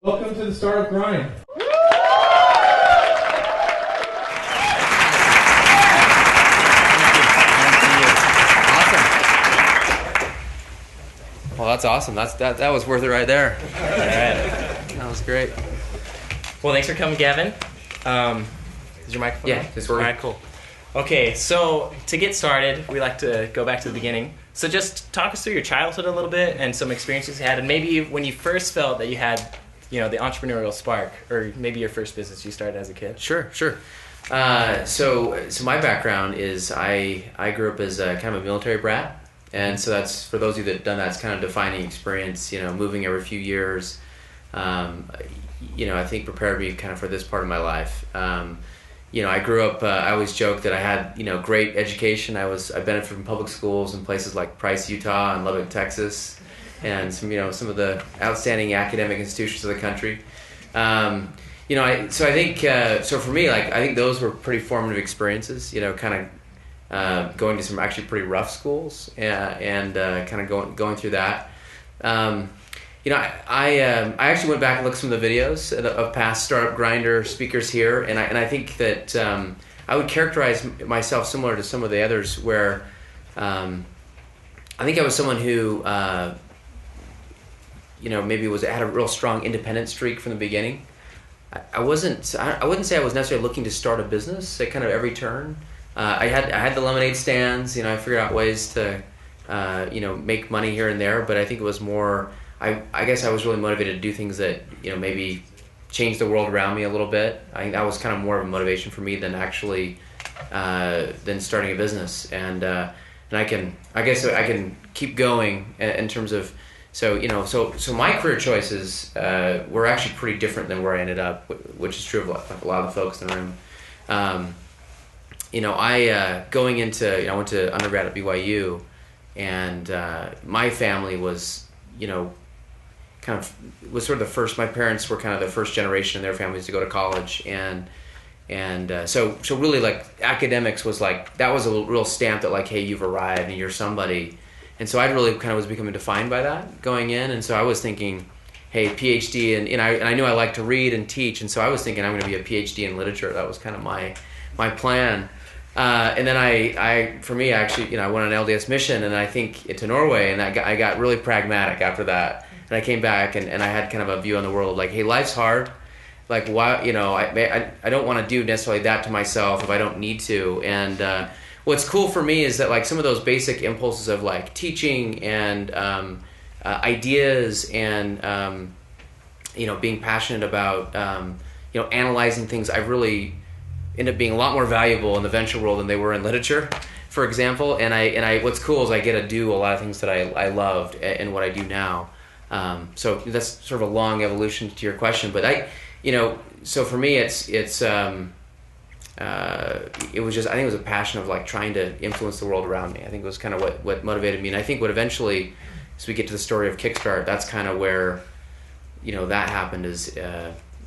Welcome to the Startup Grind. Well, that's awesome. That was worth it right there. All right. That was great. Well, thanks for coming, Gavin. Is your microphone on? Yeah, it's working. All right, cool. Okay, so to get started, we like to go back to the beginning. So just talk us through your childhood a little bit and some experiences you had, and maybe when you first felt that you had, the entrepreneurial spark, or maybe your first business you started as a kid. Sure. So my background is I grew up as a kind of a military brat. And so that's, for those of you that have done that, it's kind of defining experience, moving every few years, I think prepared me kind of for this part of my life. I grew up, I always joke that I had, great education. I benefited from public schools in places like Price, Utah, and Lubbock, Texas, and some of the outstanding academic institutions of the country. So I think, so for me, I think those were pretty formative experiences, going to some actually pretty rough schools and kind of going through that. I actually went back and looked at some of the videos of past Startup Grinder speakers here, and I think that I would characterize myself similar to some of the others, where I think I was someone who maybe had a real strong independent streak from the beginning. I wouldn't say I was necessarily looking to start a business at kind of every turn. I had the lemonade stands. I figured out ways to make money here and there, but I think it was more, I guess I was really motivated to do things that maybe change the world around me a little bit. I think that was kind of more of a motivation for me than actually than starting a business. And I guess I can keep going in terms of, so my career choices were actually pretty different than where I ended up, which is true of a lot of the folks in the room. I went to undergrad at BYU, and my family was, was sort of the first. My parents were kind of the first generation in their families to go to college, and so really academics was that was a real stamp that hey, you've arrived and you're somebody. And so I really kind of was becoming defined by that going in, and so I was thinking, hey, PhD, and I knew I liked to read and teach, and so I was thinking I'm going to be a PhD in literature. That was kind of my plan. And then I went on an LDS mission, and I think to Norway, and I got really pragmatic after that. And I came back, and I had kind of a view on the world, hey, life's hard. Why, I don't want to do necessarily that to myself if I don't need to. And what's cool for me is that some of those basic impulses of teaching and ideas and being passionate about analyzing things, I really end up being a lot more valuable in the venture world than they were in literature, for example. And I what's cool is I get to do a lot of things that I loved and what I do now. So that's sort of a long evolution to your question, but so for me it was just, I think it was a passion of trying to influence the world around me. I think it was kind of what motivated me. And I think what eventually, as we get to the story of Kickstart, that's kind of where that happened. Is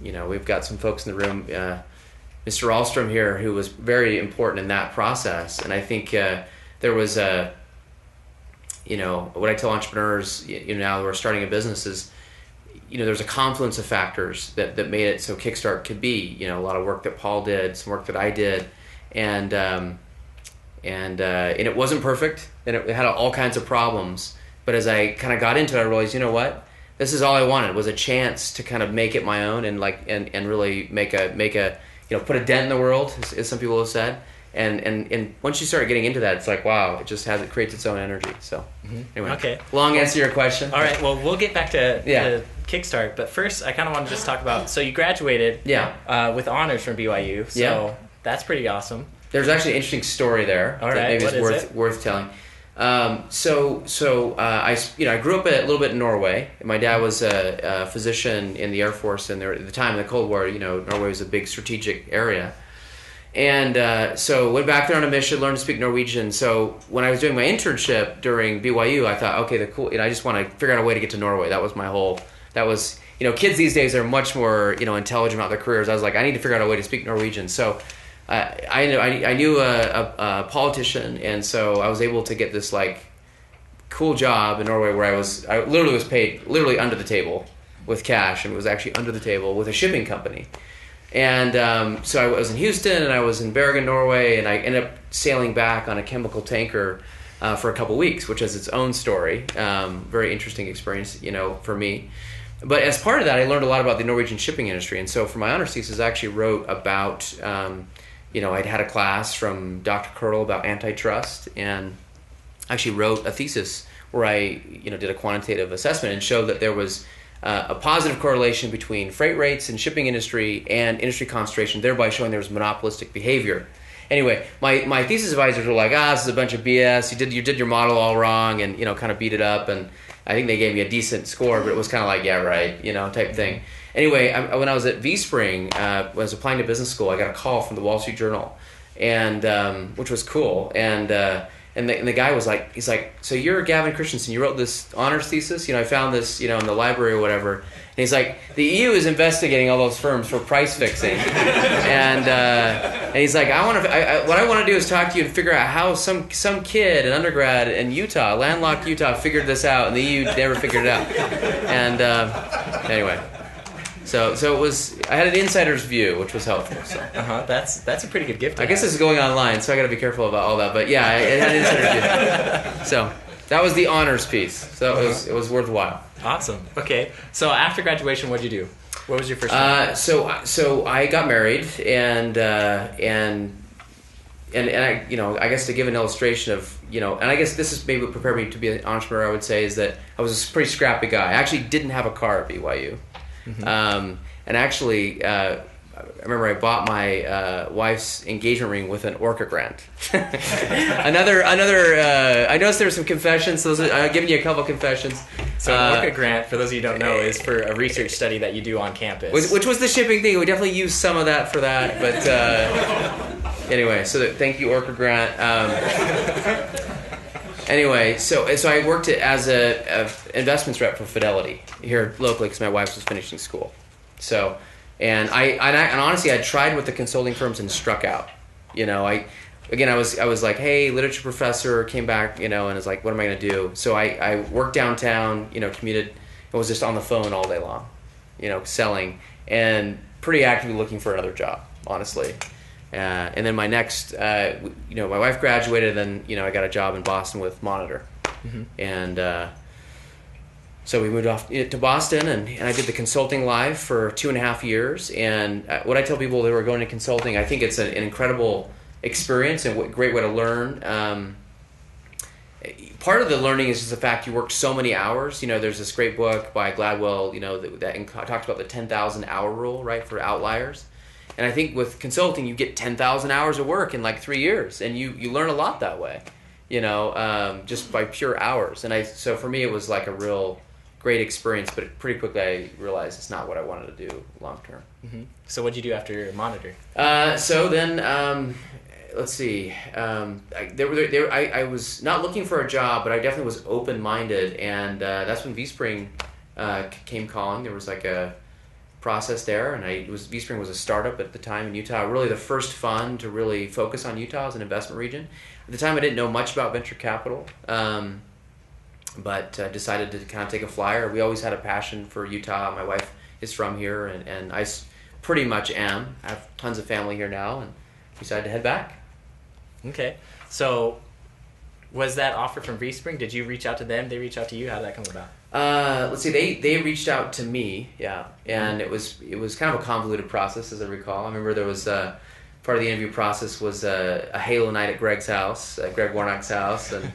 we've got some folks in the room, Mr. Ahlstrom here, who was very important in that process. And I think there was what I tell entrepreneurs now who are starting a business is, there's a confluence of factors that made it so Kickstart could be, a lot of work that Paul did, some work that I did, and it wasn't perfect, and it had all kinds of problems. But as I kind of got into it, I realized, this is all I wanted, was a chance to kind of make it my own and and really make a put a dent in the world, as some people have said. And once you start getting into that, it's wow, it creates its own energy. So anyway, okay. Long answer to your question. All right, well, we'll get back to Kickstart, but first I kind of want to just talk about, so you graduated with honors from BYU, so that's pretty awesome. There's actually an interesting story there that maybe is worth telling. I grew up a little bit in Norway. My dad was a physician in the Air Force, and at the time of the Cold War, Norway was a big strategic area. And so went back there on a mission, learned to speak Norwegian. So when I was doing my internship during BYU, I thought, okay, I just want to figure out a way to get to Norway. That was my whole. That was kids these days are much more intelligent about their careers. I was I need to figure out a way to speak Norwegian. So I knew a politician, and so I was able to get this cool job in Norway where I literally was paid literally under the table, with cash, and it was actually under the table with a shipping company. And so I was in Houston, and I was in Bergen, Norway, and I ended up sailing back on a chemical tanker for a couple weeks, which has its own story. Very interesting experience, for me. But as part of that, I learned a lot about the Norwegian shipping industry. And so for my honors thesis, I actually wrote about, I'd had a class from Dr. Curl about antitrust, and actually wrote a thesis where I, did a quantitative assessment and showed that there was a positive correlation between freight rates in shipping industry and industry concentration, thereby showing there was monopolistic behavior. Anyway, my thesis advisors were like, this is a bunch of BS. You did your model all wrong, and kind of beat it up. And I think they gave me a decent score, but it was kind of like, yeah, right, type thing. Anyway, when I was at V-Spring, when I was applying to business school, I got a call from the Wall Street Journal, and which was cool. And the guy was like, he's like, so you're Gavin Christensen, you wrote this honors thesis? I found this, in the library or whatever. And he's like, the EU is investigating all those firms for price fixing. And he's like, what I want to do is talk to you and figure out how some kid, an undergrad in Utah, landlocked Utah, figured this out, and the EU never figured it out. And anyway. So it was. I had an insider's view, which was helpful. So. That's a pretty good gift. I guess this is going online, so I got to be careful about all that. But yeah, I had an insider's view. So that was the honors piece. So it was worthwhile. Awesome. Okay. So after graduation, what did you do? What was your first job? So I got married, and I, I guess to give an illustration of, and I guess this is maybe what prepared me to be an entrepreneur, I would say, is that I was a pretty scrappy guy. I actually didn't have a car at BYU. Mm-hmm. And actually, I remember I bought my wife's engagement ring with an Orca grant. another. I noticed there were some confessions. So I've given you a couple confessions. So an Orca grant, for those of you who don't know, is for a research study that you do on campus. Which was the shipping thing. We definitely used some of that for that. But anyway, so thank you, Orca grant. Anyway, so I worked as a investments rep for Fidelity here locally because my wife was finishing school. So, and honestly, I tried with the consulting firms and struck out. I was like, hey, literature professor, came back, and was like, what am I going to do? So I worked downtown, commuted, and was just on the phone all day long, selling, and pretty actively looking for another job, honestly. And then my next, my wife graduated, and then, I got a job in Boston with Monitor. Mm-hmm. And so we moved off to Boston, and I did the consulting live for 2.5 years. And what I tell people that are going to consulting, I think it's an incredible experience and a great way to learn. Part of the learning is just the fact you work so many hours. There's this great book by Gladwell, that talks about the 10,000 hour rule, right, for outliers. And I think with consulting, you get 10,000 hours of work in like 3 years, and you learn a lot that way, just by pure hours. And so for me, it was like a real great experience, but pretty quickly I realized it's not what I wanted to do long term. Mm-hmm. So what did you do after Monitor? So then, let's see. I was not looking for a job, but I definitely was open-minded, and that's when V-Spring came calling. There was like a process there, and V-Spring was a startup at the time in Utah, really the first fund to really focus on Utah as an investment region. At the time, I didn't know much about venture capital, but decided to kind of take a flyer. We always had a passion for Utah. My wife is from here, and I pretty much am. I have tons of family here now, and decided to head back. Okay. So was that offer from V-Spring? Did you reach out to them? They reach out to you? How did that come about? Let's see. They reached out to me, yeah, and it was kind of a convoluted process, as I recall. I remember there was part of the interview process was a Halo night at Greg's house, Greg Warnock's house, and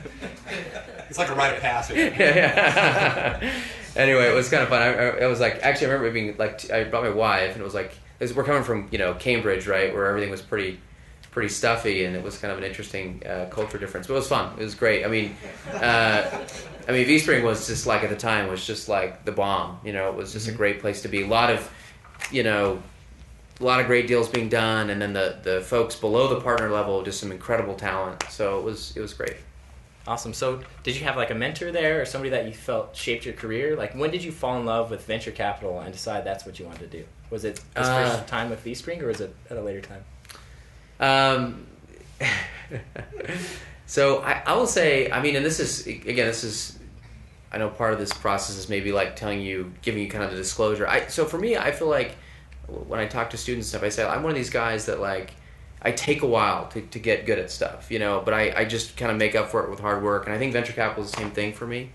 it's like a rite of passage. Yeah. Anyway, it was kind of fun. I was like, actually, I remember it being like, I brought my wife, and it was like, we're coming from Cambridge, right, where everything was pretty stuffy, and it was kind of an interesting culture difference. But it was fun. It was great. I mean, V-Spring was just like, at the time, was just like the bomb. It was just a great place to be. A lot of great deals being done, and then the folks below the partner level, just some incredible talent. So it was great. Awesome. So did you have like a mentor there, or somebody that you felt shaped your career? Like, when did you fall in love with venture capital and decide that's what you wanted to do? Was it this first time with V-Spring, or was it at a later time? So I will say, I mean, and this is I know part of this process is maybe like giving you kind of the disclosure. So for me, I feel like when I talk to students and stuff, I say I'm one of these guys that like I take a while to get good at stuff, but I just kind of make up for it with hard work. And I think venture capital is the same thing for me.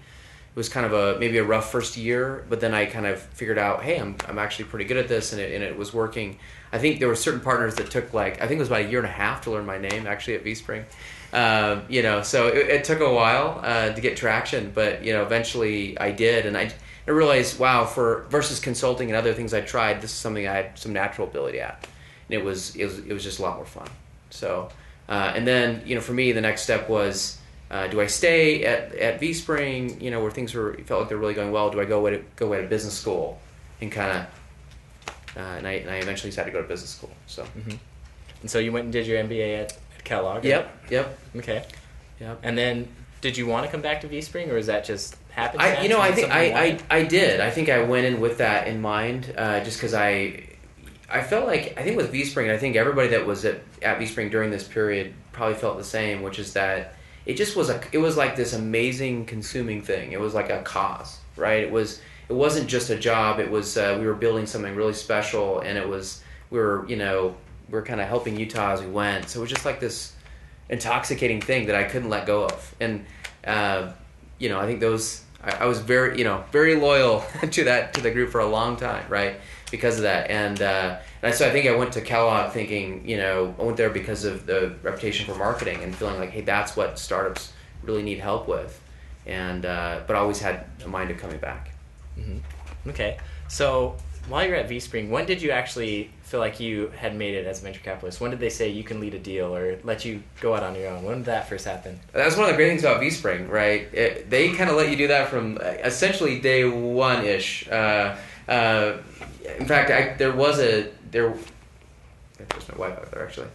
It was kind of maybe a rough first year, but then I kind of figured out, hey, I'm actually pretty good at this, and it was working. I think there were certain partners that took I think it was about a year and a half to learn my name actually at VSpring. So it took a while to get traction, but eventually I did, and I realized, wow, versus consulting and other things I tried, this is something I had some natural ability at, and it was just a lot more fun. So and then for me the next step was, do I stay at VSpring, where things felt like they're really going well? Do I go away to business school and kind of and I eventually decided to go to business school. So and so you went and did your MBA at Kellogg. Yep. Okay. Yep. And then did you want to come back to VSpring, or is that just happened? I think I did. I think I went in with that in mind, just because I felt like, I think with VSpring, I think everybody that was at VSpring during this period probably felt the same, which is that it just was it was like this amazing consuming thing. It was like a cause, right? It wasn't just a job. It was we were building something really special, and we were kind of helping Utah as we went. So it was just like this intoxicating thing that I couldn't let go of. And I think I was very very loyal to the group for a long time, right? Because of that. And so I think I went to Kellogg thinking, I went there because of the reputation for marketing and feeling like, hey, that's what startups really need help with. And but I always had a mind of coming back. Mm-hmm. Okay. So while you're at VSpring, when did you actually feel like you had made it as a venture capitalist? When did they say you can lead a deal or let you go out on your own? When did that first happen? That's one of the great things about VSpring, right? They kind of let you do that from essentially day one-ish. In fact, there's my wife out there actually.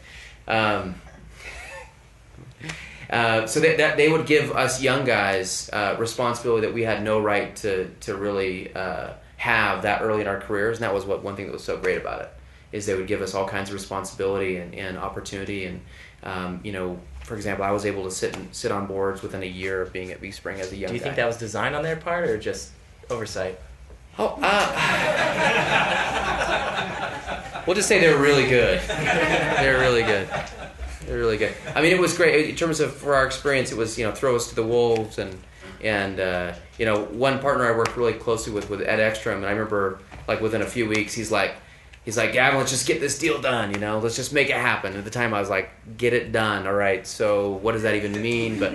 So they would give us young guys responsibility that we had no right to really have that early in our careers, and that was one thing that was so great about it, is they would give us all kinds of responsibility and opportunity. And for example, I was able to sit on boards within a year of being at VSpring as a young guy. Do you think that was design on their part or just oversight? We'll just say they're really good. They're really good. They're really good. I mean, it was great in terms of, for our experience, it was throw us to the wolves, and one partner I worked really closely with Ed Ekstrom, and I remember like within a few weeks he's like, Gavin, let's just get this deal done, let's just make it happen. At the time I was like, get it done, all right, so what does that even mean? But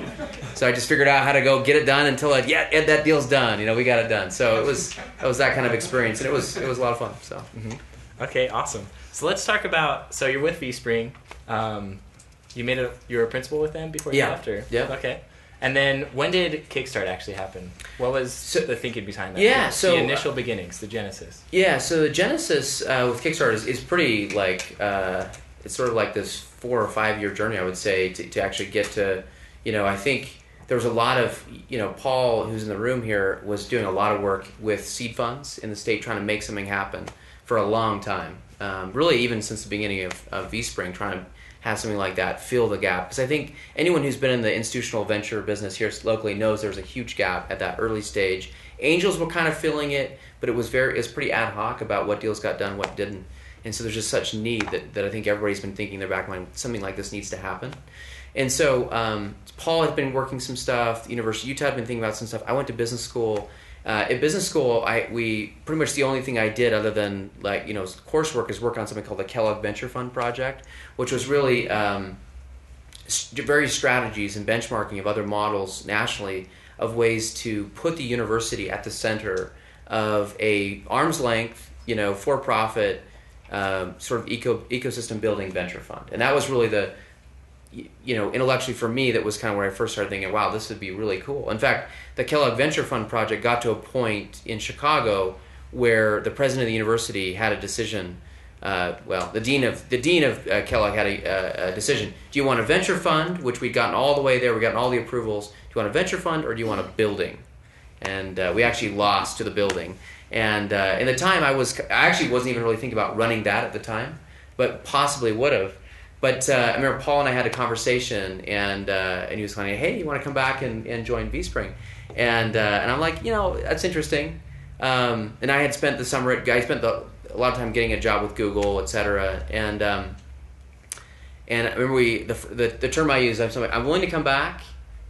so I just figured out how to go get it done until Ed, that deal's done, we got it done. So it was that kind of experience, and it was a lot of fun. So Okay, awesome. So let's talk about, so you're with VSpring. You were a principal with them before you left? Yeah. Okay. And then when did Kickstart actually happen? What was the thinking behind that? Yeah, the initial beginnings, the genesis. Yeah, so the genesis with Kickstart is pretty it's sort of like this 4 or 5 year journey, I would say, to actually get to, I think there was a lot of, Paul, who's in the room here, was doing a lot of work with seed funds in the state trying to make something happen for a long time. Really even since the beginning of VSpring, trying to have something like that fill the gap. Because I think anyone who's been in the institutional venture business here locally knows there's a huge gap at that early stage. Angels were kind of filling it, but it was pretty ad hoc about what deals got done, what didn't. And so there's just such need that I think everybody's been thinking in their back mind, something like this needs to happen. And so Paul had been working some stuff, the University of Utah had been thinking about some stuff. I went to business school. At business school, we pretty much the only thing I did other than coursework is work on something called the Kellogg Venture Fund Project, which was really various strategies and benchmarking of other models nationally of ways to put the university at the center of a arm's length, for-profit sort of ecosystem building venture fund. And that was really intellectually for me, that was kind of where I first started thinking, wow, this would be really cool. In fact, the Kellogg Venture Fund Project got to a point in Chicago where the president of the university had a decision. The dean of Kellogg had a decision. Do you want a venture fund, which we'd gotten all the way there, we gotten all the approvals. Do you want a venture fund, or do you want a building? And we actually lost to the building. And in the time, I actually wasn't even really thinking about running that at the time, but possibly would have. But I remember Paul and I had a conversation, and he was kind of, hey, you want to come back and join VSpring? And I'm like, that's interesting. And I had spent the summer I spent a lot of time getting a job with Google, et cetera. And I remember the term I use, I'm willing to come back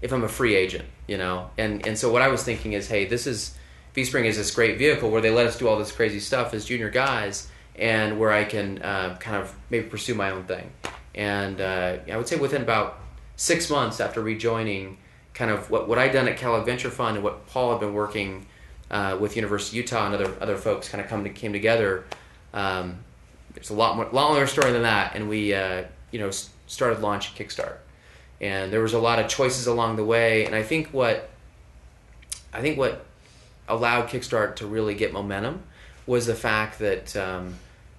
if I'm a free agent, And so what I was thinking is, hey, VSpring is this great vehicle where they let us do all this crazy stuff as junior guys, and where I can kind of maybe pursue my own thing. And I would say within about 6 months after rejoining, kind of what I'd done at Kellogg Venture Fund and what Paul had been working with University of Utah and other folks kind of came together. It's a lot longer story than that, and we started launching Kickstart. And there was a lot of choices along the way, and I think what allowed Kickstart to really get momentum was the fact that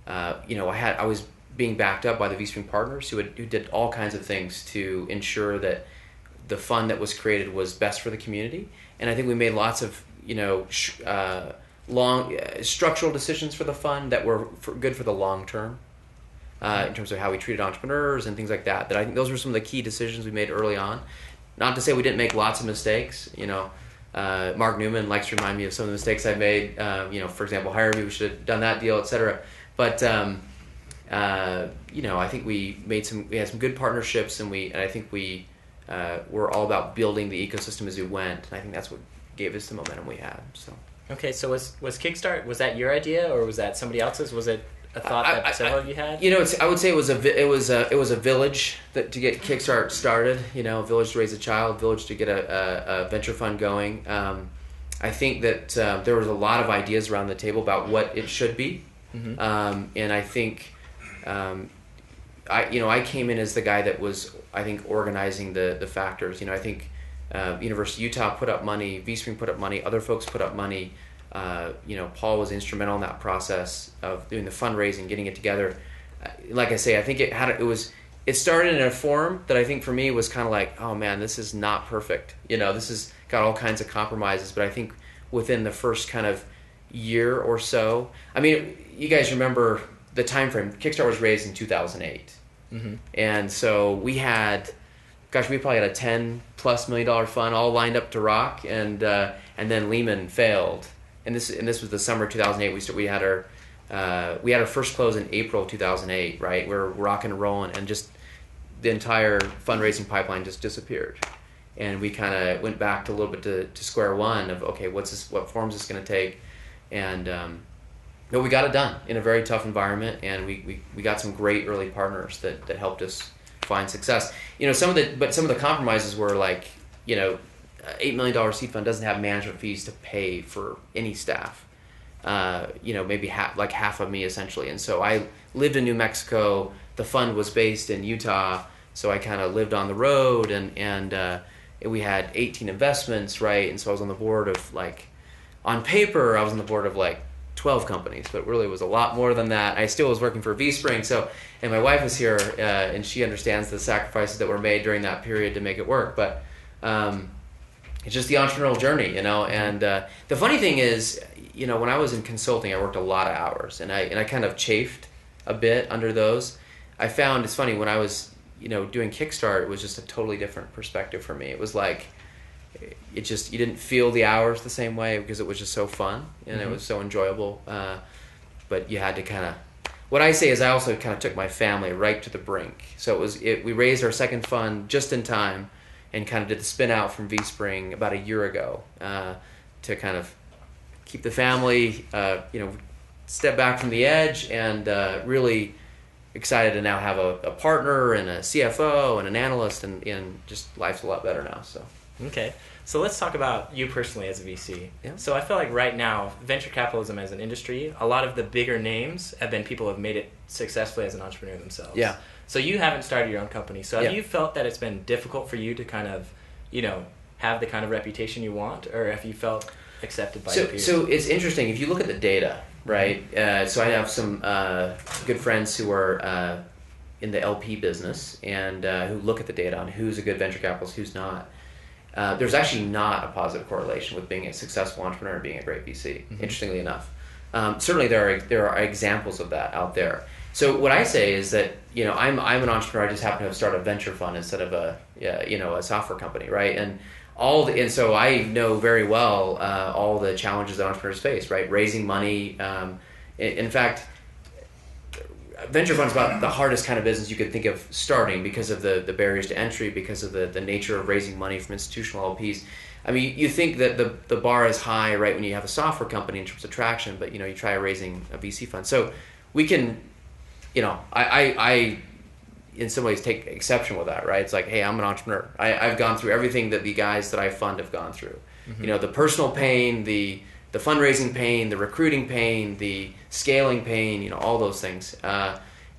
I was being backed up by the VSpring partners who did all kinds of things to ensure that the fund that was created was best for the community. And I think we made lots of long structural decisions for the fund that were good for the long term, in terms of how we treated entrepreneurs and things like that. That I think those were some of the key decisions we made early on. Not to say we didn't make lots of mistakes. Mark Newman likes to remind me of some of the mistakes I made. For example, HireVue, we should have done that deal, et cetera. But I think we had some good partnerships, and I think we were all about building the ecosystem as we went. And I think that's what gave us the momentum we had. So. Okay, so was Kickstart, was that your idea, or was that somebody else's? Was it a thought that several of you had? I would say it was a village to get Kickstart started. A village to raise a child, village to get a venture fund going. I think that there was a lot of ideas around the table about what it should be, and I think I came in as the guy that was, I think, organizing the factors. I think University of Utah put up money, VSpring put up money, other folks put up money. Paul was instrumental in that process of doing the fundraising, getting it together. Like I say, I think it started in a form that I think for me was kind of like, oh man, this is not perfect. This has got all kinds of compromises. But I think within the first kind of year or so, I mean, you guys remember the time frame. Kickstart was raised in 2008, and so we probably had a $10+ million fund all lined up to rock, and then Lehman failed. And this was the summer of 2008. We had our first close in April 2008. Right, we're rocking and rolling, and just the entire fundraising pipeline just disappeared. And we kind of went back a little bit to square one of, okay, what form is this going to take? And but we got it done in a very tough environment, and we got some great early partners that helped us find success. Some of the compromises were like, $8 million seed fund doesn't have management fees to pay for any staff. Maybe half of me essentially. And so I lived in New Mexico. The fund was based in Utah, so I kind of lived on the road, and we had 18 investments, right? And so I was on the board of on paper, I was on the board of 12 companies, but really it was a lot more than that. I still was working for VSpring, and my wife is here, and she understands the sacrifices that were made during that period to make it work. But it's just the entrepreneurial journey, And the funny thing is, when I was in consulting, I worked a lot of hours, and I kind of chafed a bit under those. I found it's funny when I was, doing Kickstart, it was just a totally different perspective for me. It was like, you didn't feel the hours the same way because it was just so fun and it was so enjoyable. But you had to what I say is I also kind of took my family right to the brink. So we raised our second fund just in time, and kind of did the spin out from VSpring about a year ago, to kind of keep the family, step back from the edge, and really excited to now have a partner and a CFO and an analyst, and just life's a lot better now. So. Okay, so let's talk about you personally as a VC. Yeah. So I feel like right now, venture capitalism as an industry, a lot of the bigger names have been people who have made it successfully as an entrepreneur themselves. Yeah. So you haven't started your own company. So have you felt that it's been difficult for you to kind of, have the kind of reputation you want, or have you felt accepted by your peers? So it's interesting. If you look at the data, right? So I have some good friends who are in the LP business, and who look at the data on who's a good venture capitalist, who's not. There's actually not a positive correlation with being a successful entrepreneur and being a great VC, interestingly enough. certainly there are examples of that out there. So what I say is that, you know, I'm an entrepreneur. I just happen to have started a venture fund instead of a software company, right? And so I know very well all the challenges that entrepreneurs face, right? Raising money. In fact, venture fund's about the hardest kind of business you could think of starting because of the barriers to entry, because of the nature of raising money from institutional LPs. I mean, you think that the bar is high, right, when you have a software company in terms of traction, but, you know, you try raising a VC fund. So we can, you know, I in some ways take exception with that, right? It's like, hey, I'm an entrepreneur. I've gone through everything that the guys that I fund have gone through. Mm-hmm. You know, the personal pain, the fundraising pain, the recruiting pain, the scaling pain, you know, all those things.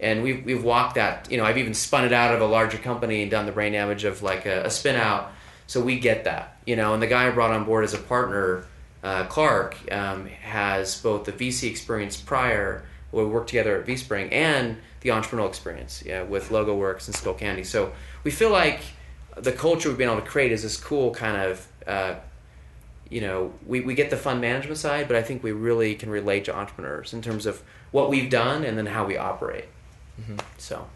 And we've walked that. You know, I've even spun it out of a larger company and done the brain damage of like a spin out. So we get that, you know. And the guy I brought on board as a partner, Clark, has both the VC experience prior, where we worked together at VSpring, and the entrepreneurial experience, with LogoWorks and Skullcandy. So we feel like the culture we've been able to create is this cool kind of, you know, we get the fund management side, but I think we really can relate to entrepreneurs in terms of what we've done and then how we operate. Mm-hmm. So.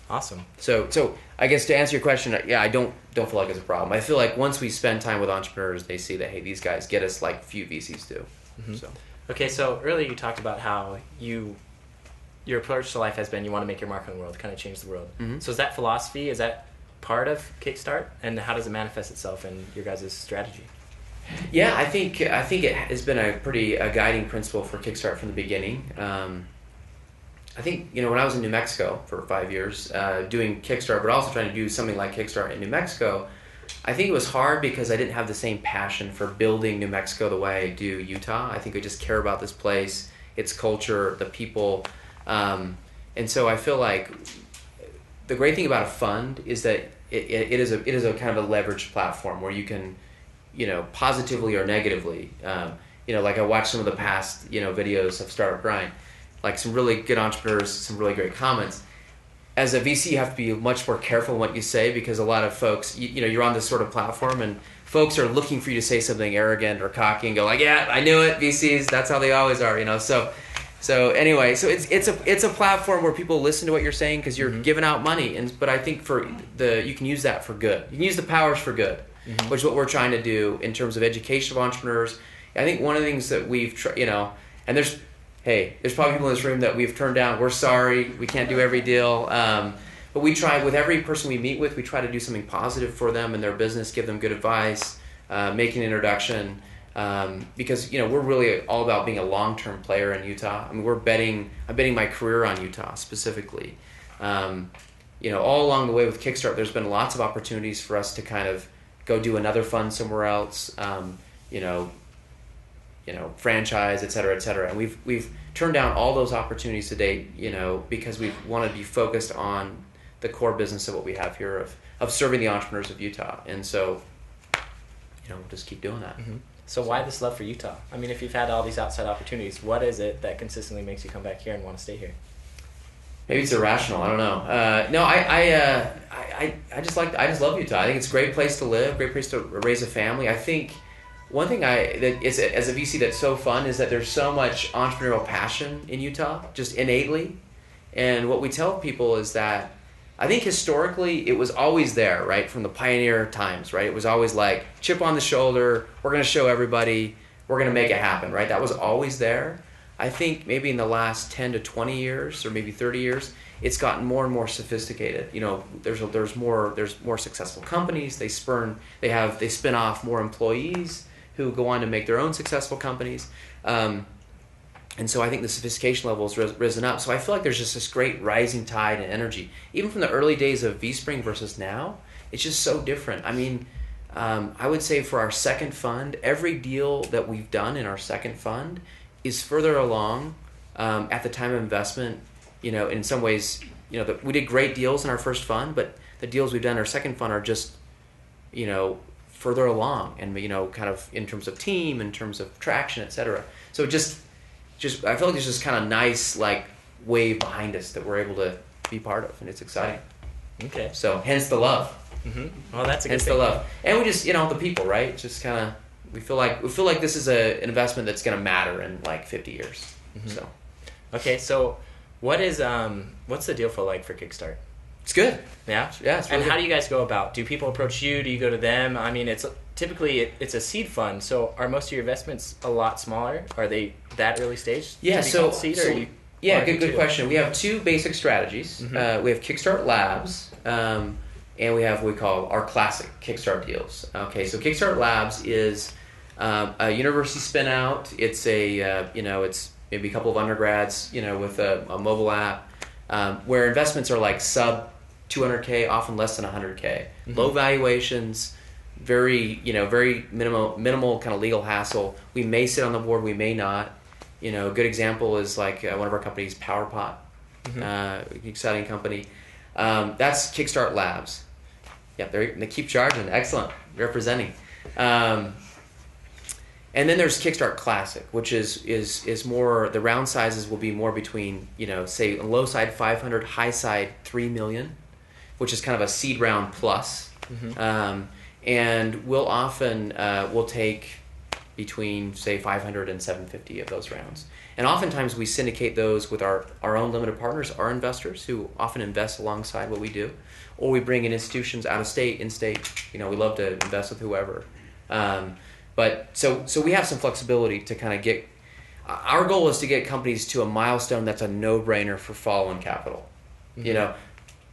Awesome. So I guess to answer your question, yeah, I don't feel like it's a problem. I feel like once we spend time with entrepreneurs, they see that, hey, these guys get us like few VCs do. Mm-hmm. So. Okay, so earlier you talked about how your approach to life has been you want to make your mark on the world, kind of change the world. Mm-hmm. So is that philosophy, is that part of Kickstart, and how does it manifest itself in your guys' strategy? Yeah, I think it has been a guiding principle for Kickstart from the beginning. I think, you know, when I was in New Mexico for 5 years doing Kickstart, but also trying to do something like Kickstart in New Mexico, I think it was hard because I didn't have the same passion for building New Mexico the way I do Utah. I think I just care about this place, its culture, the people. And so I feel like the great thing about a fund is that it is a kind of a leveraged platform where you can, you know, positively or negatively, you know, like I watched some of the past, you know, videos of Startup Grind, like some really good entrepreneurs, some really great comments. As a VC, you have to be much more careful in what you say because a lot of folks, you know, you're on this sort of platform and folks are looking for you to say something arrogant or cocky and go like, yeah, I knew it, VCs, that's how they always are, you know. So anyway, so it's a platform where people listen to what you're saying because you're giving out money, but I think you can use that for good. You can use the powers for good, which is what we're trying to do in terms of education of entrepreneurs. I think one of the things that we've tried, you know, and there's probably people in this room that we've turned down. We're sorry, we can't do every deal. But we try, with every person we meet with, we try to do something positive for them in their business, give them good advice, make an introduction. Because, you know, we're really all about being a long-term player in Utah. I mean, I'm betting my career on Utah specifically. You know, all along the way with Kickstart, there's been lots of opportunities for us to kind of go do another fund somewhere else, you know, franchise, et cetera, and we've turned down all those opportunities to date, you know, because we want to be focused on the core business of what we have here of serving the entrepreneurs of Utah, and so, you know, we'll just keep doing that. Mm-hmm. So why this love for Utah? I mean, if you've had all these outside opportunities, what is it that consistently makes you come back here and want to stay here? Maybe it's irrational. I don't know. No, I just love Utah. I think it's a great place to live, great place to raise a family. I think. One thing that is, as a VC, that's so fun is that there's so much entrepreneurial passion in Utah, just innately. And what we tell people is that I think historically it was always there, right, from the pioneer times, right? It was always like chip on the shoulder, we're going to show everybody, we're going to make it happen, right? That was always there. I think maybe in the last 10 to 20 years or maybe 30 years, it's gotten more and more sophisticated. You know, there's more successful companies. They spin off more employees who go on to make their own successful companies. And so I think the sophistication level has risen up. So I feel like there's just this great rising tide and energy. Even from the early days of VSpring versus now, it's just so different. I mean, I would say for our second fund, every deal that we've done in our second fund is further along at the time of investment. You know, in some ways, you know, we did great deals in our first fund, but the deals we've done in our second fund are just, you know, further along, and, you know, kind of in terms of team, in terms of traction, et cetera. So just I feel like there's this kind of nice like wave behind us that we're able to be part of, and it's exciting. Okay. So hence the love. Mm-hmm. Well, that's a good hence thing. the love, and we just, you know, the people, right? Just kind of We feel like this is an investment that's going to matter in like 50 years. Mm-hmm. So, okay, so what's the deal flow like for Kickstart? it's good. Yeah, Yeah. It's really and how good. do you guys go about? Do people approach you? Do you go to them? I mean, it's typically it's a seed fund. So are most of your investments a lot smaller? Are they that early stage? Yeah. to be So, called seed, or are you yeah, larger good too? question. We have two basic strategies. Mhm. We have Kickstart Labs, and we have what we call our classic Kickstart deals. Okay, so Kickstart Labs is a university spin out. It's it's maybe a couple of undergrads, with a mobile app, where investments are like sub 200K, often less than 100K. Mhm. Low valuations, very minimal kind of legal hassle. We may sit on the board, we may not. A good example is like one of our companies, PowerPot, exciting company. That's Kickstart Labs. Yeah, they keep charging. Excellent, representing. And then there's Kickstart Classic, which is more, the round sizes will be more between, say low side 500, high side 3 million, which is kind of a seed round plus. Mm-hmm. And we'll often we'll take between say 500 and 750 of those rounds. And oftentimes we syndicate those with our own limited partners, our investors, who often invest alongside what we do. Or we bring in institutions out of state, in state. We love to invest with whoever. But so we have some flexibility to kind of get. Our goal is to get companies to a milestone that's a no-brainer for follow-on capital. Mm-hmm.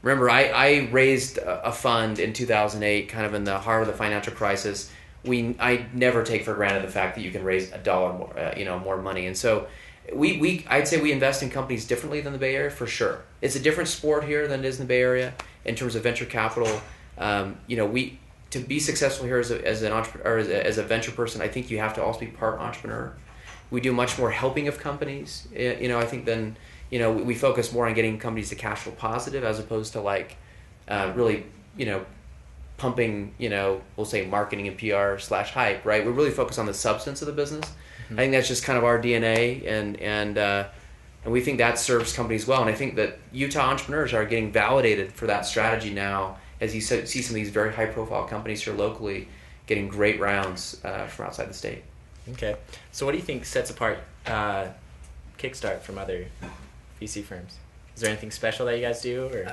Remember, I raised a fund in 2008, kind of in the heart of the financial crisis. I never take for granted the fact that you can raise $1 more, more money, and so I'd say we invest in companies differently than the Bay Area for sure. It's a different sport here than it is in the Bay Area in terms of venture capital. To be successful here as an entrepreneur, or as a venture person, I think you have to also be part entrepreneur. We do much more helping of companies, I think, than, we focus more on getting companies to cash flow positive as opposed to like really, pumping, we'll say marketing and PR / hype, right? We really focus on the substance of the business. I think that's just kind of our DNA, and we think that serves companies well. And I think that Utah entrepreneurs are getting validated for that strategy now, as you see some of these very high-profile companies here locally getting great rounds from outside the state. Okay. So what do you think sets apart Kickstart from other VC firms? Is there anything special that you guys do? Or?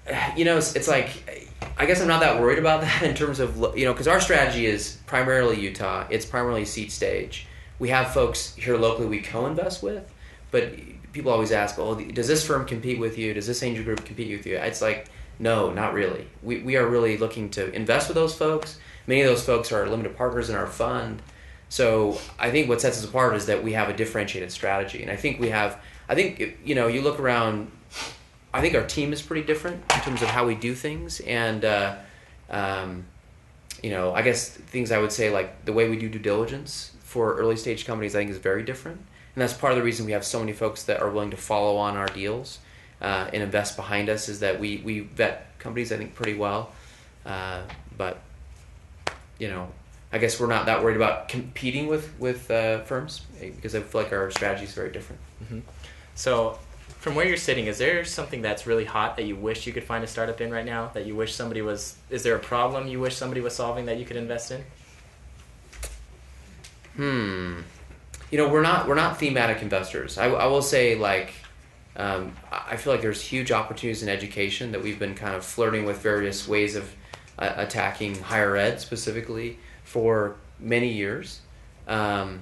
It's like, I guess I'm not that worried about that in terms of, because our strategy is primarily Utah. It's primarily seed stage. We have folks here locally we co-invest with, but people always ask, well, does this firm compete with you? Does this angel group compete with you? It's like, no, not really. We are really looking to invest with those folks. Many of those folks are limited partners in our fund. So I think what sets us apart is that we have a differentiated strategy. And I think you look around, I think our team is pretty different in terms of how we do things. And, I guess things I would say, like the way we do due diligence for early stage companies, I think is very different. And that's part of the reason we have so many folks that are willing to follow on our deals and invest behind us, is that we vet companies, I think, pretty well. But, I guess we're not that worried about competing with firms, because I feel like our strategy is very different. Mm-hmm. So from where you're sitting, is there something that's really hot that you wish you could find a startup in right now, that you wish somebody was, is there a problem you wish somebody was solving that you could invest in? We're not thematic investors. I will say, like, I feel like there's huge opportunities in education that we've been kind of flirting with various ways of attacking higher ed specifically for many years. But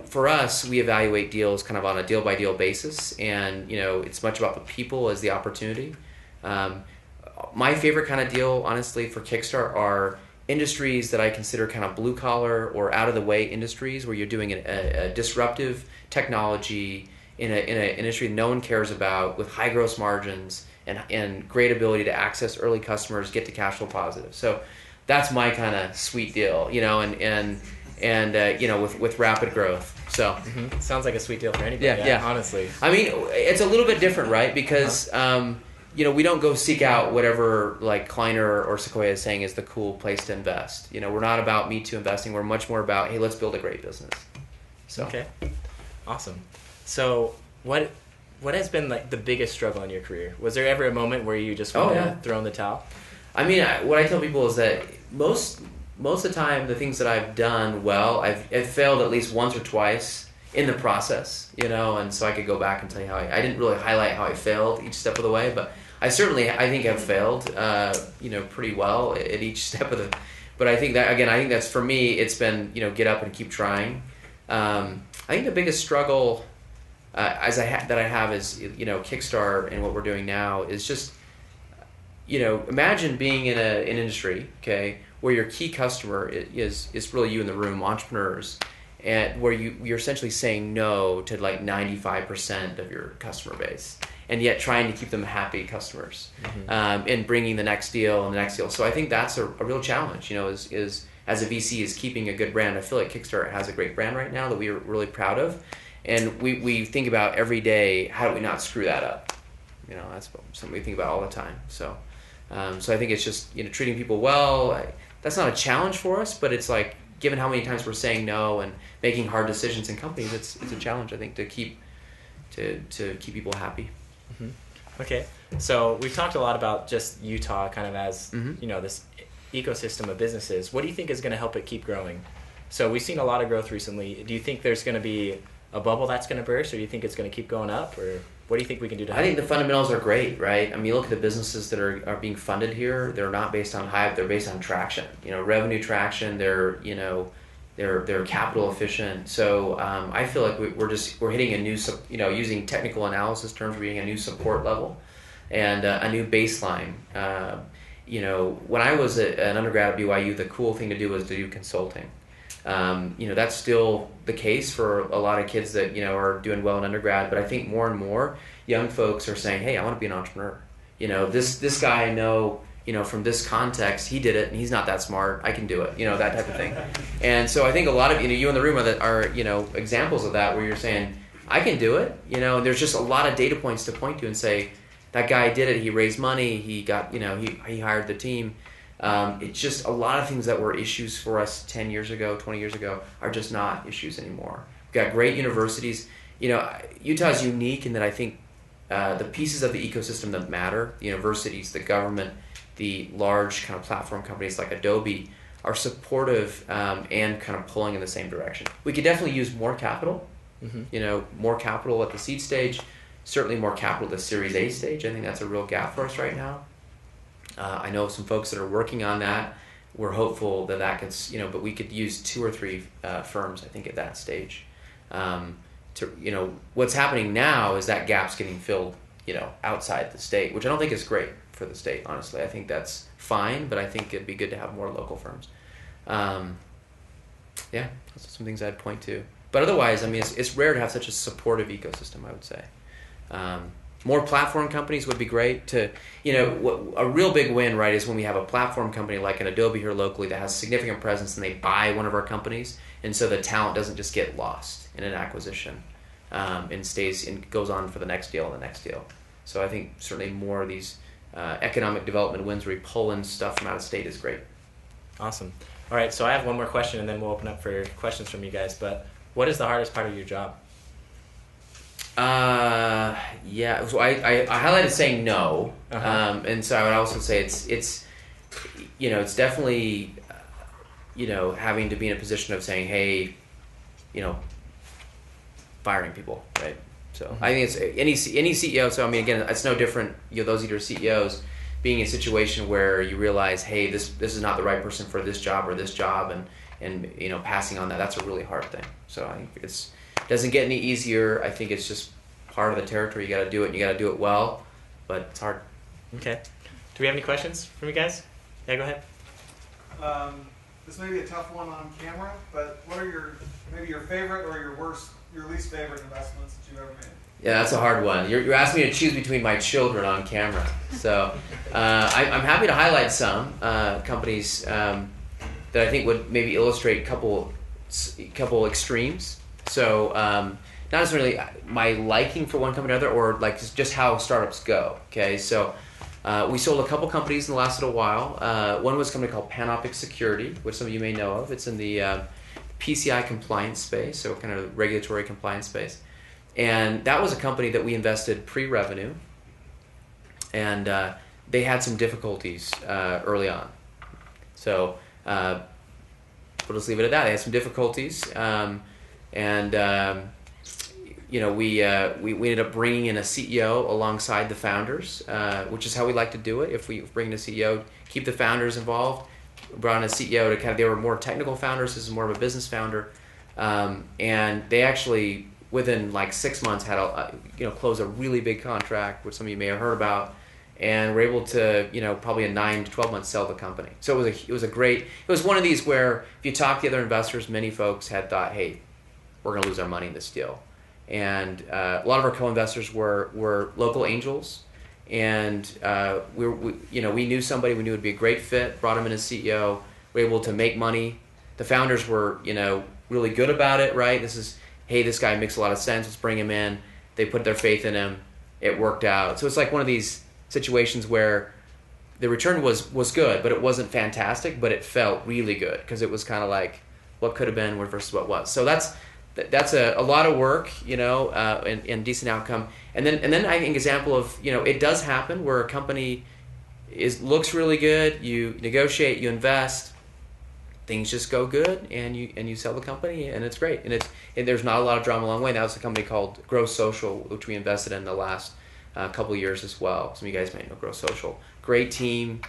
for us, we evaluate deals kind of on a deal-by-deal basis, and, it's much about the people as the opportunity. My favorite kind of deal, honestly, for Kickstart are industries that I consider kind of blue-collar or out-of-the-way industries, where you're doing a disruptive technology in an industry no one cares about, with high gross margins and great ability to access early customers, get to cash flow positive. So that's my kind of sweet deal, and with rapid growth. So Sounds like a sweet deal for anybody. Yeah. Honestly. I mean, it's a little bit different, right? Because we don't go seek out whatever like Kleiner or Sequoia is saying is the cool place to invest. We're not about Me Too investing. We're much more about, hey, let's build a great business. So Okay, awesome. So what has been like the biggest struggle in your career? Was there ever a moment where you just wanted to throw in the towel? I mean, what I tell people is that most most of the time, the things that I've done well, I've failed at least once or twice in the process, and so I could go back and tell you how I didn't really highlight how I failed each step of the way, but I think I've failed, pretty well at each step of the. But I think that's for me. It's been get up and keep trying. I think the biggest struggle that I have is Kickstart and what we're doing now is just imagine being in an industry, okay, where your key customer is really you in the room, entrepreneurs, and where you're essentially saying no to like 95% of your customer base, and yet trying to keep them happy customers, and bringing the next deal and the next deal. So I think that's a real challenge, is as a VC is keeping a good brand. I feel like Kickstart has a great brand right now that we are really proud of, and we think about every day, how do we not screw that up? That's something we think about all the time. So I think it's just treating people well. That's not a challenge for us, but it's like, given how many times we're saying no and making hard decisions in companies, it's a challenge, I think, to keep people happy. Okay, so we've talked a lot about just Utah kind of as this ecosystem of businesses. What do you think is going to help it keep growing? So we've seen a lot of growth recently. Do you think there's going to be a bubble that's going to burst, or do you think it's going to keep going up, or what do you think we can do to help? I think the fundamentals are great, right? I mean, look at the businesses that are being funded here. They're not based on hype. They're based on traction. Revenue traction. They're capital efficient. So I feel like we're hitting a new using technical analysis terms, we're hitting a new support level and a new baseline. When I was an undergrad at BYU, the cool thing to do was to do consulting. That's still the case for a lot of kids that are doing well in undergrad, but I think more and more young folks are saying, hey, I want to be an entrepreneur. This guy I know, from this context, he did it and he's not that smart, I can do it, that type of thing. And so I think a lot of you in the room are examples of that, where you're saying, I can do it. There's just a lot of data points to point to and say, that guy did it, he raised money, he got, he hired the team. It's just a lot of things that were issues for us 10 years ago, 20 years ago are just not issues anymore. We've got great universities. Utah's unique in that I think the pieces of the ecosystem that matter, the universities, the government, the large kind of platform companies like Adobe, are supportive and kind of pulling in the same direction. We could definitely use more capital, more capital at the seed stage, certainly more capital at the Series A stage. I think that's a real gap for us right now. I know some folks that are working on that. We're hopeful that gets, but we could use 2 or 3 firms, I think, at that stage. What's happening now is that gap's getting filled, outside the state, which I don't think is great for the state, honestly. I think that's fine, but I think it'd be good to have more local firms. Those are some things I'd point to. But otherwise, I mean, it's rare to have such a supportive ecosystem, I would say. More platform companies would be great to, a real big win, right, is when we have a platform company like an Adobe here locally that has significant presence and they buy one of our companies, and so the talent doesn't just get lost in an acquisition and stays and goes on for the next deal and the next deal. So I think certainly more of these economic development wins where we pull in stuff from out of state is great. Awesome. All right, so I have one more question and then we'll open up for questions from you guys, but what is the hardest part of your job? So I highlighted saying no, and so I would also say it's definitely, having to be in a position of saying, hey, firing people, right? So I think it's any CEO. So I mean, again, it's no different. Those of you who are CEOs, being in a situation where you realize, hey, this is not the right person for this job or this job, and passing on that's a really hard thing. So I think it doesn't get any easier. I think it's just part of the territory. You got to do it, and you got to do it well, but it's hard. Okay. Do we have any questions from you guys? Yeah, go ahead. This may be a tough one on camera, but what are your favorite or your least favorite investments that you've ever made? Yeah, that's a hard one. You're asking me to choose between my children on camera. So I'm happy to highlight some companies that I think would maybe illustrate a couple extremes. So not necessarily my liking for one company or another, or like just how startups go. Okay, so we sold a couple companies in the last little while. One was a company called Panoptic Security, which some of you may know of. It's in the PCI compliance space, so kind of regulatory compliance space. And that was a company that we invested pre-revenue, and they had some difficulties early on. So we'll just leave it at that. They had some difficulties, we ended up bringing in a CEO alongside the founders, which is how we like to do it. If we bring in a CEO, keep the founders involved. Brought in a CEO to they were more technical founders. This is more of a business founder, and they actually within like 6 months had close a really big contract, which some of you may have heard about, and were able to probably in 9 to 12 months sell the company. So it was one of these where if you talk to the other investors, many folks had thought, hey, we're going to lose our money in this deal. And a lot of our co-investors were local angels, and we knew somebody we knew would be a great fit. Brought him in as CEO. Were able to make money. The founders were really good about it. Right? This guy makes a lot of sense. Let's bring him in. They put their faith in him. It worked out. So it's like one of these situations where the return was good, but it wasn't fantastic. But it felt really good because it was kind of like what could have been versus what was. So that's a lot of work, and decent outcome. And then I think example of, it does happen where a company looks really good, you negotiate, you invest, things just go good, and you sell the company, and it's great. And there's not a lot of drama along the way. That was a company called Grosocial, which we invested in the last couple of years as well. Some of you guys may know Grosocial. Great team.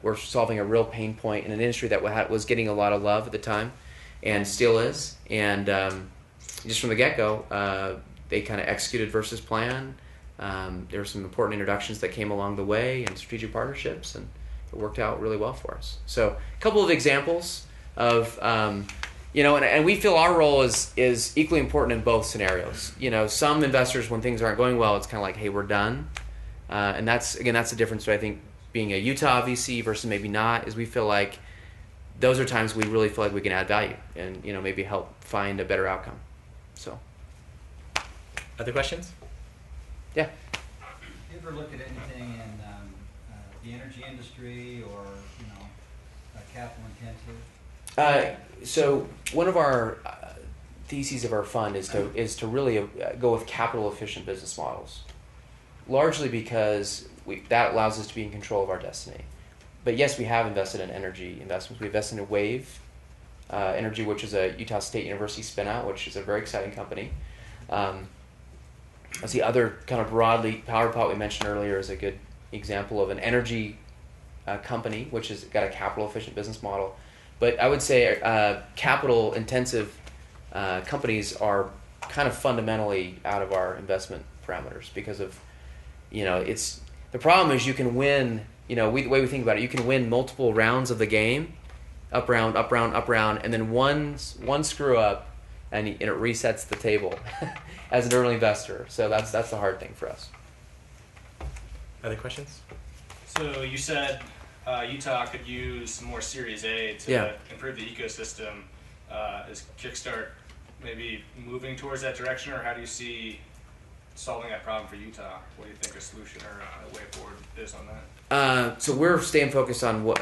We're solving a real pain point in an industry that was getting a lot of love at the time, and still is. And just from the get-go, they kind of executed versus plan. There were some important introductions that came along the way and strategic partnerships, and it worked out really well for us. So a couple of examples of, and we feel our role is equally important in both scenarios. Some investors, when things aren't going well, it's kind of like, hey, we're done. And that's the difference, I think, being a Utah VC versus maybe not, is we feel like those are times we really feel like we can add value and maybe help find a better outcome. So, other questions? Yeah. You ever look at anything in the energy industry or capital intensive? So one of our theses of our fund is to really go with capital efficient business models, largely because that allows us to be in control of our destiny. But yes, we have invested in energy investments. We invested in Wave Energy, which is a Utah State University spinout, which is a very exciting company. As the other kind of broadly, PowerPot we mentioned earlier is a good example of an energy company, which has got a capital efficient business model. But I would say capital intensive companies are kind of fundamentally out of our investment parameters because of, the problem is you can win. The way we think about it, you can win multiple rounds of the game, up round, up round, up round, and then one screw up, and it resets the table as an early investor. So that's the hard thing for us. Other questions? So you said Utah could use some more Series A to improve the ecosystem. Is Kickstart maybe moving towards that direction, or how do you see solving that problem for Utah? What do you think a solution or a way forward is on that? So we're staying focused on what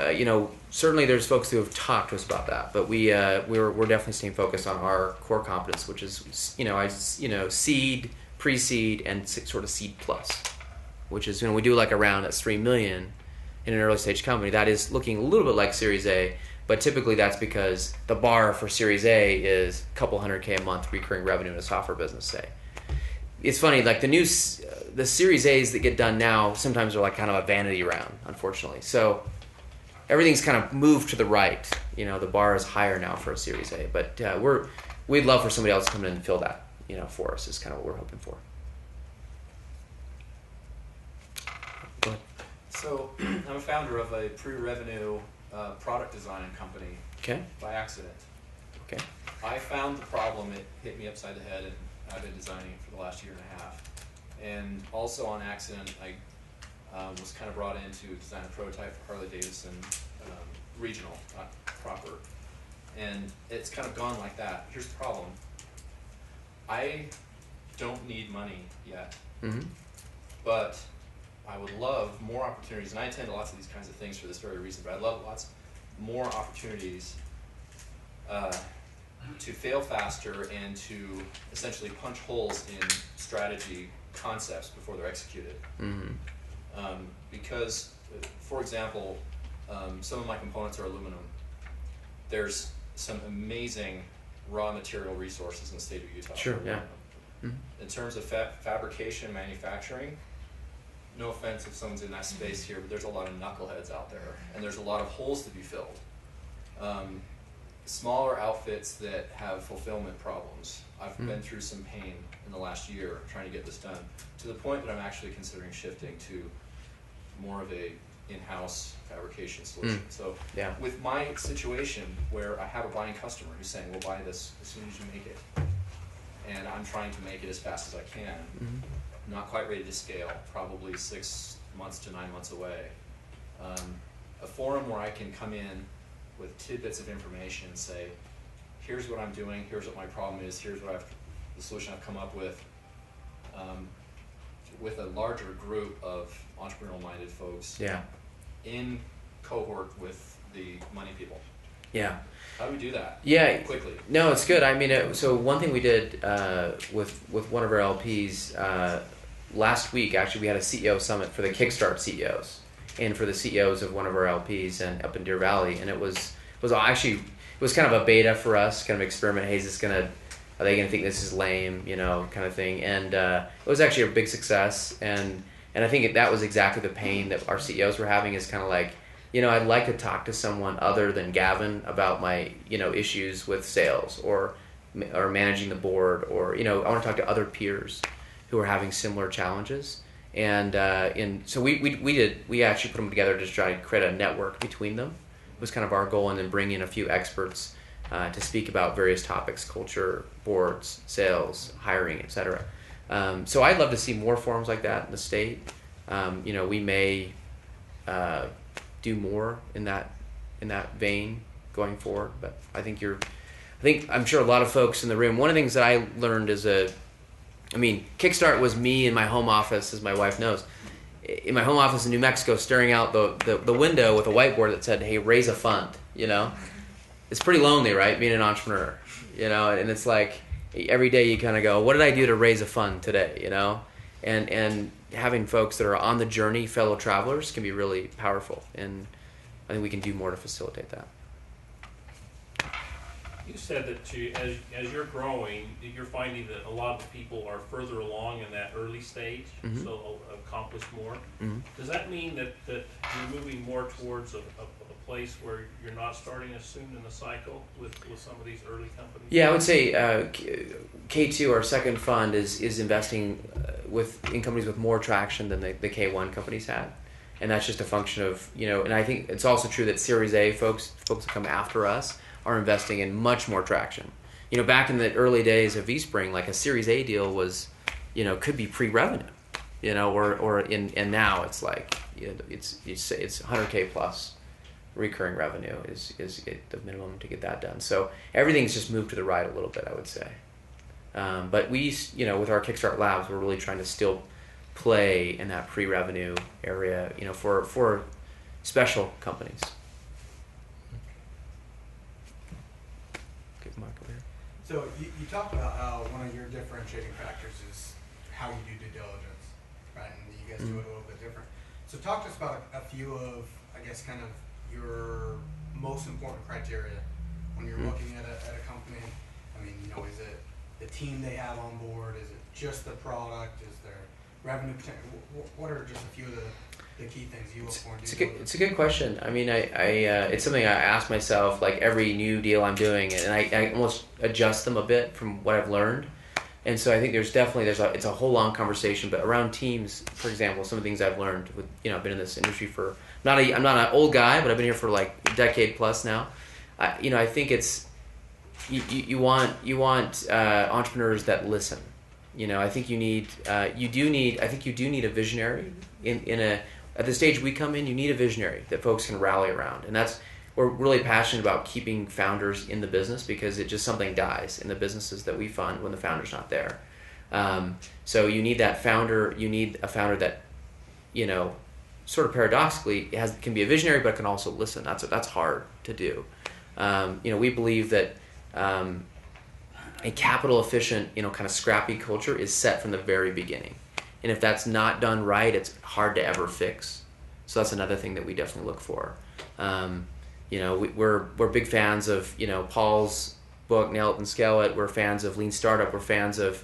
certainly there's folks who have talked to us about that, but we're definitely staying focused on our core competence, which is seed, pre-seed, and sort of seed plus, which is we do like a round that's $3 million in an early stage company. That is looking a little bit like Series A, but typically that's because the bar for Series A is a couple $100K a month recurring revenue in a software business, say. It's funny, like the Series A's that get done now sometimes are like kind of a vanity round, unfortunately. So everything's kind of moved to the right. The bar is higher now for a Series A, but we'd love for somebody else to come in and fill that, for us is kind of what we're hoping for. Go ahead. So I'm a founder of a pre-revenue product design company. Okay. By accident. Okay. I found the problem, it hit me upside the head, and I've been designing it for the last year and a half. And also on accident, I was kind of brought in to design a prototype for Harley-Davidson regional, not proper. And it's kind of gone like that. Here's the problem. I don't need money yet, but I would love more opportunities, and I attend lots of these kinds of things for this very reason, but I'd love lots more opportunities to fail faster and to essentially punch holes in strategy concepts before they're executed. Because, for example, some of my components are aluminum. There's some amazing raw material resources in the state of Utah. Sure, yeah. Mm-hmm. In terms of fabrication, manufacturing, no offense if someone's in that space here, but there's a lot of knuckleheads out there, and there's a lot of holes to be filled. Smaller outfits that have fulfillment problems. I've been through some pain in the last year trying to get this done, to the point that I'm actually considering shifting to more of a in-house fabrication solution. So Yeah. with my situation where I have a buying customer who's saying, we'll buy this as soon as you make it, and I'm trying to make it as fast as I can, not quite ready to scale, probably 6 months to 9 months away. A forum where I can come in with tidbits of information and say, here's what I'm doing, here's what my problem is, here's what the solution I've come up with a larger group of entrepreneurial-minded folks in cohort with the money people. Yeah. How do we do that? Yeah. Quickly. No, it's good. I mean, so one thing we did with one of our LPs last week, actually, we had a CEO summit for the Kickstart CEOs and for the CEOs of one of our LPs and up in Deer Valley, and it was kind of a beta for us, kind of experiment. Hey, are they gonna think this is lame, kind of thing? And it was actually a big success, and I think that was exactly the pain that our CEOs were having. Is kind of like, I'd like to talk to someone other than Gavin about my, issues with sales or managing the board, or, I want to talk to other peers who are having similar challenges. And so we actually put them together to try to create a network between them. It was kind of our goal, and then bring in a few experts to speak about various topics: culture, boards, sales, hiring, etc. So I'd love to see more forums like that in the state. We may do more in that vein going forward. But I'm sure a lot of folks in the room. One of the things that I learned Kickstart was me in my home office, as my wife knows, in my home office in New Mexico, staring out the window with a whiteboard that said, "Hey, raise a fund." It's pretty lonely, right? Being an entrepreneur, and it's like every day you kind of go, "What did I do to raise a fund today?" And having folks that are on the journey, fellow travelers, can be really powerful, and I think we can do more to facilitate that. You said that as you're growing, you're finding that a lot of people are further along in that early stage, so accomplish more. Does that mean that you're moving more towards a place where you're not starting as soon in the cycle with some of these early companies? Yeah, I would say K2, our second fund, is investing in companies with more traction than the K1 companies had. And that's just a function of, and I think it's also true that Series A folks that come after us are investing in much more traction. Back in the early days of eSpring, like a Series A deal was, could be pre-revenue, and now it's like, it's 100K plus recurring revenue is the minimum to get that done. So everything's just moved to the right a little bit, I would say. But we, with our Kickstart Labs, we're really trying to still play in that pre-revenue area, for special companies. So you talked about how one of your differentiating factors is how you do due diligence, right? And you guys do it a little bit different. So talk to us about a few of, I guess, kind of your most important criteria when you're looking at a company. Is it the team they have on board? Is it just the product? Is there revenue potential? What are just a few of the key things you look for? It's a good question. It's something I ask myself like every new deal I'm doing, and I almost adjust them a bit from what I've learned. And so I think it's a whole long conversation. But around teams, for example, some of the things I've learned with I've been in this industry for I'm not an old guy, but I've been here for like a decade plus now. I think it's you want entrepreneurs that listen. I think you do need a visionary at the stage we come in. You need a visionary that folks can rally around, and we're really passionate about keeping founders in the business, because something dies in the businesses that we fund when the founder's not there. So you need that founder. You need a founder that, sort of paradoxically can be a visionary, but can also listen. That's hard to do. We believe that a capital efficient, kind of scrappy culture is set from the very beginning. And if that's not done right, it's hard to ever fix. So that's another thing that we definitely look for. we're big fans of Paul's book Nail It and Scale It. We're fans of Lean Startup. We're fans of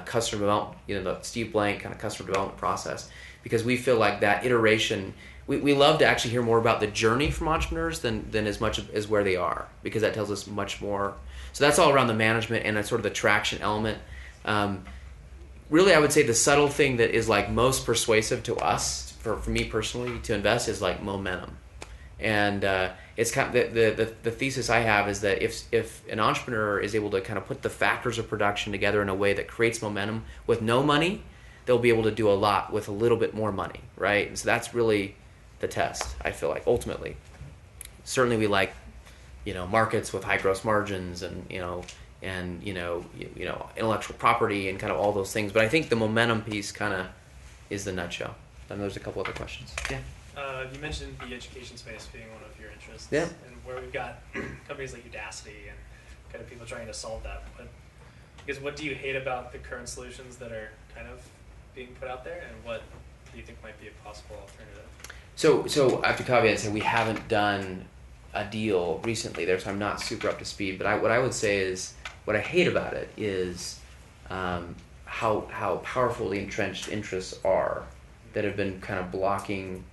customer development. The Steve Blank kind of customer development process, because we feel like that iteration. We love to actually hear more about the journey from entrepreneurs than as much as where they are, because that tells us much more. So that's all around the management and sort of the traction element. Really, I would say the subtle thing that is like most persuasive to us, for me personally, to invest is like momentum. And it's kind of the thesis I have is that if an entrepreneur is able to kind of put the factors of production together in a way that creates momentum with no money, they'll be able to do a lot with a little bit more money, right? And so that's really the test, I feel like, ultimately. Certainly we like, markets with high gross margins and intellectual property and kind of all those things. But I think the momentum piece kind of is the nutshell. And there's a couple other questions. Yeah. You mentioned the education space being one of your interests. Yeah. And where we've got companies like Udacity and kind of people trying to solve that. But what do you hate about the current solutions that are kind of being put out there, and what do you think might be a possible alternative? So I have to caveat and say we haven't done a deal recently there, so I'm not super up to speed. But what I would say is, what I hate about it is how powerful the entrenched interests are that have been kind of blocking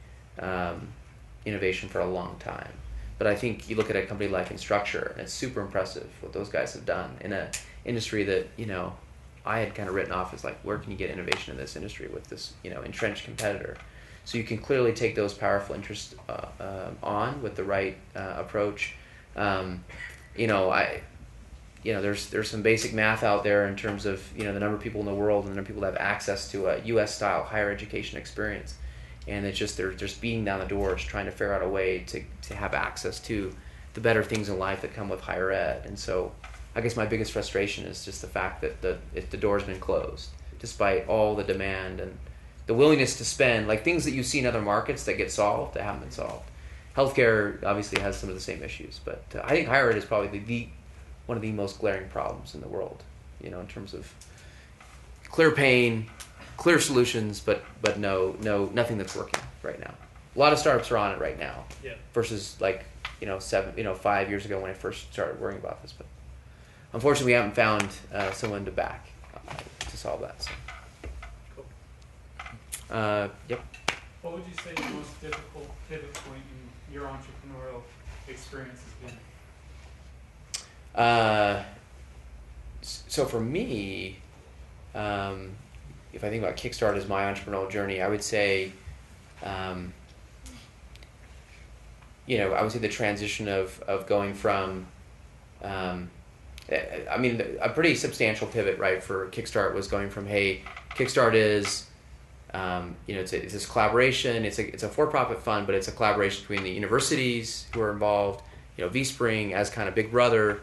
innovation for a long time. But I think you look at a company like Instructure, and it's super impressive what those guys have done in an industry that I had kind of written off as like, where can you get innovation in this industry with this entrenched competitor? So you can clearly take those powerful interests on with the right approach. There's some basic math out there in terms of the number of people in the world and the number of people that have access to a U.S. style higher education experience, and it's just they're just beating down the doors trying to figure out a way to have access to the better things in life that come with higher ed. And so I guess my biggest frustration is just the fact that the door's been closed despite all the demand and the willingness to spend, like things that you see in other markets that get solved that haven't been solved. Healthcare obviously has some of the same issues, but I think higher ed is probably one of the most glaring problems in the world, in terms of clear pain, clear solutions, but nothing that's working right now. A lot of startups are on it right now, yeah. Versus 5 years ago when I first started worrying about this. But unfortunately, we haven't found someone to back to solve that. So. Yep. What would you say the most difficult pivot point in your entrepreneurial experience has been? So for me, if I think about Kickstart as my entrepreneurial journey, I would say, I would say the transition of going from, a pretty substantial pivot, right, for Kickstart was going from, hey, Kickstart is, it's this collaboration. It's a for-profit fund, but it's a collaboration between the universities who are involved. V-Spring as kind of big brother,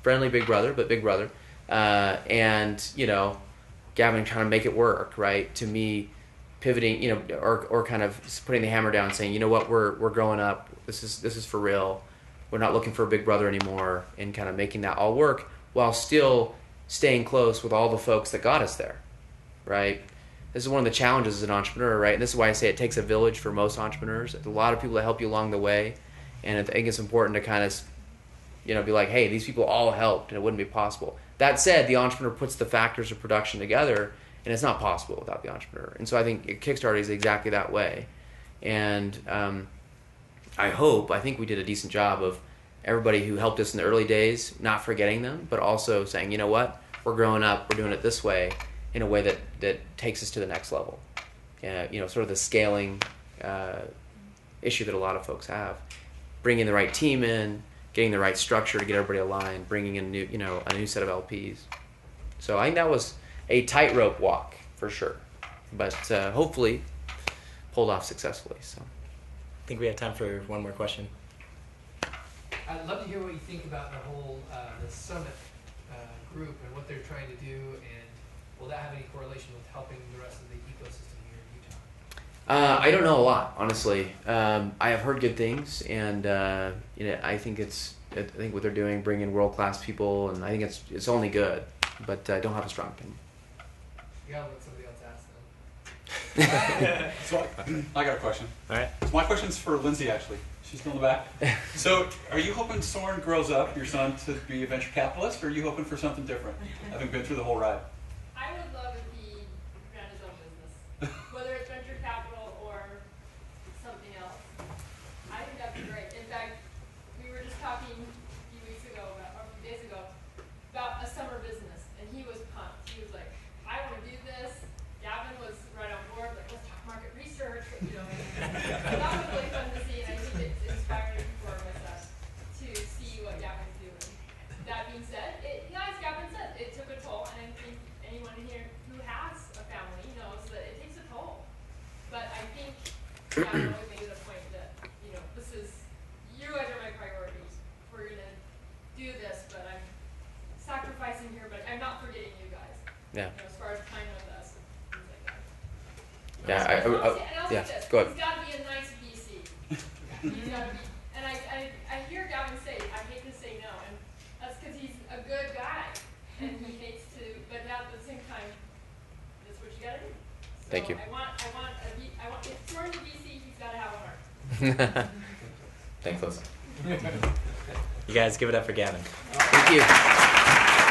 friendly big brother, but big brother, and Gavin trying to make it work. Right, to me, pivoting, or kind of putting the hammer down, saying, we're growing up. This is for real. We're not looking for a big brother anymore, and kind of making that all work while still staying close with all the folks that got us there. Right. This is one of the challenges as an entrepreneur, right? And this is why I say it takes a village for most entrepreneurs. There's a lot of people that help you along the way, and I think it's important to kind of, be like, hey, these people all helped, and it wouldn't be possible. That said, the entrepreneur puts the factors of production together, and it's not possible without the entrepreneur. And so I think Kickstarter is exactly that way. And I think we did a decent job of everybody who helped us in the early days, not forgetting them, but also saying, you know what, we're growing up, we're doing it this way, in a way that takes us to the next level. Sort of the scaling issue that a lot of folks have. Bringing the right team in, getting the right structure to get everybody aligned, bringing in a new set of LPs. So I think that was a tightrope walk for sure, but hopefully pulled off successfully. So I think we have time for one more question. I'd love to hear what you think about the whole the Summit group and what they're trying to do, and will that have any correlation with helping the rest of the ecosystem here in Utah? I don't know a lot, honestly. I have heard good things, and I think what they're doing, bringing world-class people, and I think it's only good. But I don't have a strong opinion. You gotta let somebody else ask them. So I got a question. All right. So my question's for Lindsay, actually. She's still in the back. So, are you hoping Soren grows up, your son, to be a venture capitalist, or are you hoping for something different, having been through the whole ride? I would love if he ran his own business, whether it's venture capital or something else. I think that'd be great. In fact, we were just talking a few weeks ago, or a few days ago, about a summer business, and he was pumped. He was like, I want to do this. Gavin was right on board, like, let's talk market research, you know. So that was really fun to see, and I think it's inspiring for us to see what Gavin's doing. That being said, as Gavin said, it took a toll, and I think anyone here who has a family knows that it takes a toll. But I think Gavin always made it a point that, you know, you guys are my priorities. We're going to do this, but I'm sacrificing here, but I'm not forgetting you guys. Yeah. You know, as far as time with us and things like that. Yeah, And I'll yeah, say this, go ahead. he's got to be a nice VC. He's got to be, and I hear Gavin say, I hate to say no, and that's because he's a good guy, and he hates to, but at the same time, that's what you got to do. So Thank you. I want, if Soren's a VC, he's got to have a heart. Thanks, Liz. You guys give it up for Gavin. Thank you.